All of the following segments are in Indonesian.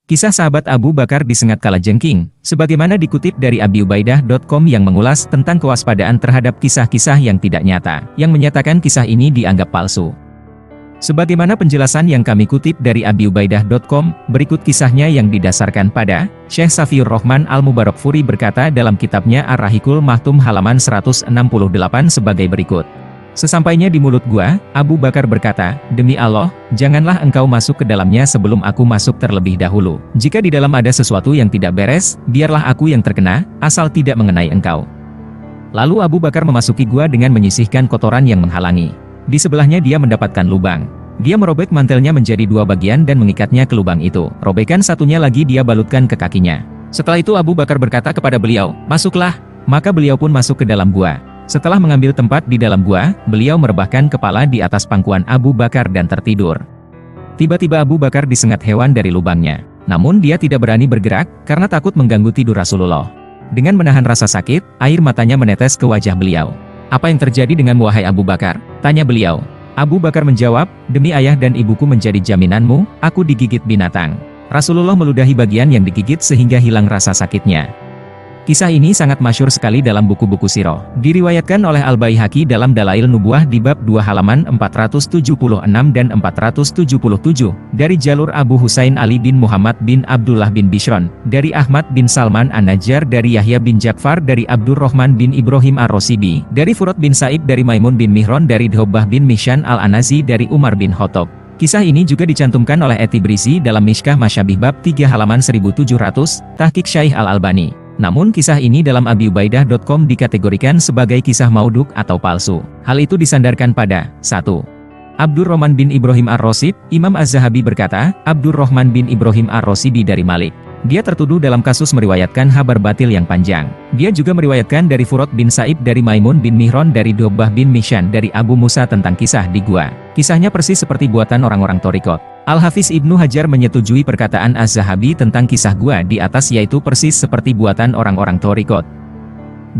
Kisah sahabat Abu Bakar disengat kalajengking, sebagaimana dikutip dari abiubaidah.com yang mengulas tentang kewaspadaan terhadap kisah-kisah yang tidak nyata, yang menyatakan kisah ini dianggap palsu. Sebagaimana penjelasan yang kami kutip dari abiubaidah.com, berikut kisahnya yang didasarkan pada Syekh Safiur Rahman Al-Mubarakfuri berkata dalam kitabnya Ar-Rahikul Mahtum halaman 168 sebagai berikut. Sesampainya di mulut gua, Abu Bakar berkata, "Demi Allah, janganlah engkau masuk ke dalamnya sebelum aku masuk terlebih dahulu. Jika di dalam ada sesuatu yang tidak beres, biarlah aku yang terkena, asal tidak mengenai engkau." Lalu Abu Bakar memasuki gua dengan menyisihkan kotoran yang menghalangi. Di sebelahnya dia mendapatkan lubang. Dia merobek mantelnya menjadi dua bagian dan mengikatnya ke lubang itu. Robekan satunya lagi dia balutkan ke kakinya. Setelah itu Abu Bakar berkata kepada beliau, "Masuklah." Maka beliau pun masuk ke dalam gua. Setelah mengambil tempat di dalam gua, beliau merebahkan kepala di atas pangkuan Abu Bakar dan tertidur. Tiba-tiba Abu Bakar disengat hewan dari lubangnya. Namun dia tidak berani bergerak, karena takut mengganggu tidur Rasulullah. Dengan menahan rasa sakit, air matanya menetes ke wajah beliau. "Apa yang terjadi denganmu wahai Abu Bakar?" tanya beliau. Abu Bakar menjawab, "Demi ayah dan ibuku menjadi jaminanmu, aku digigit binatang." Rasulullah meludahi bagian yang digigit sehingga hilang rasa sakitnya. Kisah ini sangat masyhur sekali dalam buku-buku sirah. Diriwayatkan oleh Al-Baihaqi dalam Dalail Nubuwah di bab 2 halaman 476 dan 477, dari jalur Abu Husain Ali bin Muhammad bin Abdullah bin Bishron, dari Ahmad bin Salman An-Najjar, dari Yahya bin Ja'far, dari Abdurrahman bin Ibrahim Ar-Rosibi, dari Furad bin Sa'ib, dari Maimun bin Mihron, dari Dhobah bin Mihshan Al-Anazi, dari Umar bin Khattab. Kisah ini juga dicantumkan oleh At-Tibrizi dalam Mishkah Masyabih bab 3 halaman 1700, tahqiq Syaikh Al-Albani. Namun kisah ini dalam abiubaidah.com dikategorikan sebagai kisah maudhuk atau palsu. Hal itu disandarkan pada 1. Abdurrahman bin Ibrahim Ar-Rosib. Imam Az-Zahabi berkata, Abdurrahman bin Ibrahim Ar-Rosibi dari Malik. Dia tertuduh dalam kasus meriwayatkan habar batil yang panjang. Dia juga meriwayatkan dari Furad bin Sa'ib, dari Maimun bin Mihron, dari Dhobah bin Mihshan, dari Abu Musa tentang kisah di gua. Kisahnya persis seperti buatan orang-orang Thoriqot. Al-Hafiz Ibnu Hajar menyetujui perkataan Az-Zahabi tentang kisah gua di atas, yaitu persis seperti buatan orang-orang Thoriqot.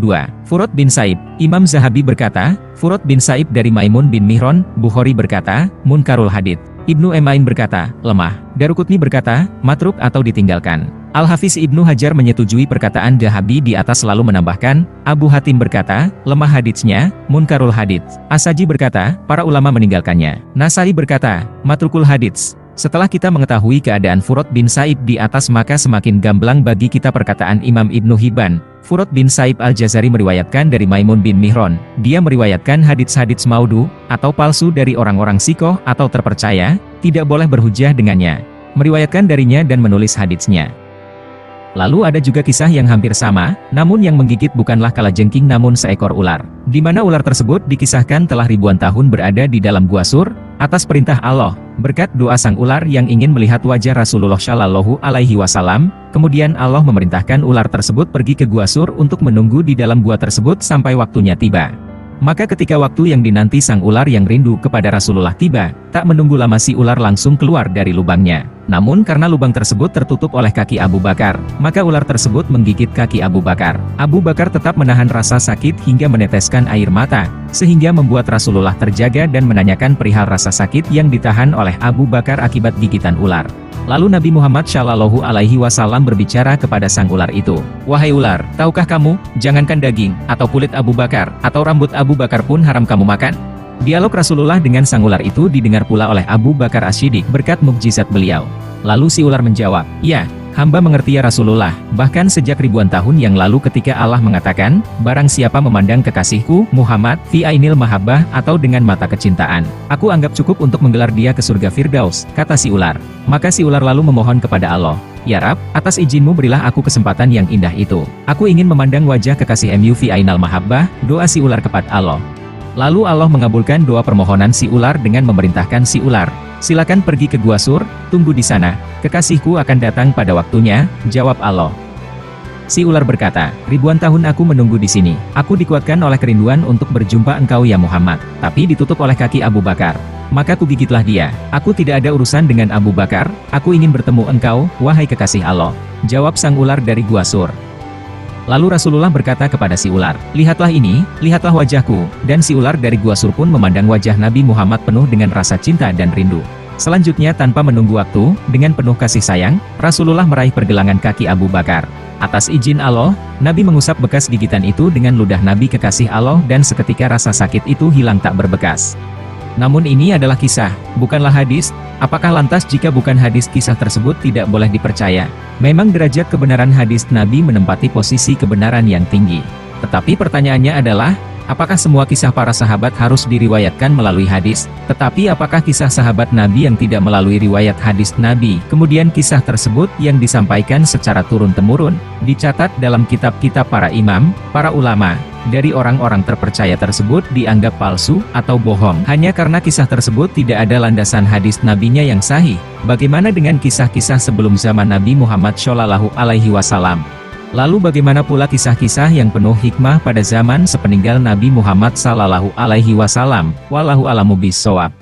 2. Furad bin Sa'ib. Imam Zahabi berkata, Furad bin Sa'ib dari Maimun bin Mihron. Bukhari berkata, Munkarul Hadits. Ibnu Emain berkata, lemah. Daruqutni berkata, matruk atau ditinggalkan. Al-Hafiz Ibnu Hajar menyetujui perkataan Zahabi di atas lalu menambahkan, Abu Hatim berkata, lemah haditsnya, Munkarul Hadits. As-Saji berkata, para ulama meninggalkannya. Nasai berkata, matrukul hadits. Setelah kita mengetahui keadaan Furad bin Sa'ib di atas, maka semakin gamblang bagi kita perkataan Imam Ibnu Hibban. Furad bin Sa'ib Al-Jazari meriwayatkan dari Maimun bin Mihron. Dia meriwayatkan hadits-hadits maudhu, atau palsu dari orang-orang sikoh atau terpercaya, tidak boleh berhujjah dengannya. Meriwayatkan darinya dan menulis haditsnya. Lalu ada juga kisah yang hampir sama, namun yang menggigit bukanlah kalajengking namun seekor ular. Di mana ular tersebut dikisahkan telah ribuan tahun berada di dalam gua Sur, atas perintah Allah, berkat doa sang ular yang ingin melihat wajah Rasulullah Shallallahu Alaihi Wasallam. Kemudian Allah memerintahkan ular tersebut pergi ke gua Sur untuk menunggu di dalam gua tersebut sampai waktunya tiba. Maka ketika waktu yang dinanti sang ular yang rindu kepada Rasulullah tiba, tak menunggu lama si ular langsung keluar dari lubangnya. Namun karena lubang tersebut tertutup oleh kaki Abu Bakar, maka ular tersebut menggigit kaki Abu Bakar. Abu Bakar tetap menahan rasa sakit hingga meneteskan air mata, sehingga membuat Rasulullah terjaga dan menanyakan perihal rasa sakit yang ditahan oleh Abu Bakar akibat gigitan ular. Lalu Nabi Muhammad Shallallahu Alaihi Wasallam berbicara kepada sang ular itu, "Wahai ular, tahukah kamu, jangankan daging, atau kulit Abu Bakar, atau rambut Abu Bakar pun haram kamu makan?" Dialog Rasulullah dengan sang ular itu didengar pula oleh Abu Bakar As-Siddiq berkat mukjizat beliau. Lalu si ular menjawab, "Ya, hamba mengerti ya Rasulullah, bahkan sejak ribuan tahun yang lalu ketika Allah mengatakan, barang siapa memandang kekasihku, Muhammad, fi ainil mahabbah atau dengan mata kecintaan, aku anggap cukup untuk menggelar dia ke surga Firdaus," kata si ular. Maka si ular lalu memohon kepada Allah, "Ya Rab, atas izinmu berilah aku kesempatan yang indah itu. Aku ingin memandang wajah kekasih MU fi ainal mahabbah," doa si ular kepada Allah. Lalu Allah mengabulkan doa permohonan si ular dengan memerintahkan si ular, "Silakan pergi ke gua Sur, tunggu di sana. Kekasihku akan datang pada waktunya," jawab Allah. Si ular berkata, "Ribuan tahun aku menunggu di sini. Aku dikuatkan oleh kerinduan untuk berjumpa engkau ya Muhammad, tapi ditutup oleh kaki Abu Bakar. Maka kugigitlah dia. Aku tidak ada urusan dengan Abu Bakar. Aku ingin bertemu engkau, wahai kekasih Allah," jawab sang ular dari gua Sur. Lalu Rasulullah berkata kepada si ular, "Lihatlah ini, lihatlah wajahku," dan si ular dari gua Sur pun memandang wajah Nabi Muhammad penuh dengan rasa cinta dan rindu. Selanjutnya tanpa menunggu waktu, dengan penuh kasih sayang, Rasulullah meraih pergelangan kaki Abu Bakar. Atas izin Allah, Nabi mengusap bekas gigitan itu dengan ludah Nabi kekasih Allah dan seketika rasa sakit itu hilang tak berbekas. Namun ini adalah kisah, bukanlah hadis. Apakah lantas jika bukan hadis kisah tersebut tidak boleh dipercaya? Memang derajat kebenaran hadis Nabi menempati posisi kebenaran yang tinggi. Tetapi pertanyaannya adalah, apakah semua kisah para sahabat harus diriwayatkan melalui hadis? Tetapi apakah kisah sahabat Nabi yang tidak melalui riwayat hadis Nabi, kemudian kisah tersebut yang disampaikan secara turun-temurun, dicatat dalam kitab-kitab para imam, para ulama, dari orang-orang terpercaya tersebut dianggap palsu atau bohong hanya karena kisah tersebut tidak ada landasan hadis nabinya yang sahih? Bagaimana dengan kisah-kisah sebelum zaman Nabi Muhammad Shallallahu Alaihi Wasallam? Lalu bagaimana pula kisah-kisah yang penuh hikmah pada zaman sepeninggal Nabi Muhammad Sallallahu Alaihi Wasallam? Wallahu a'lamu bishawab.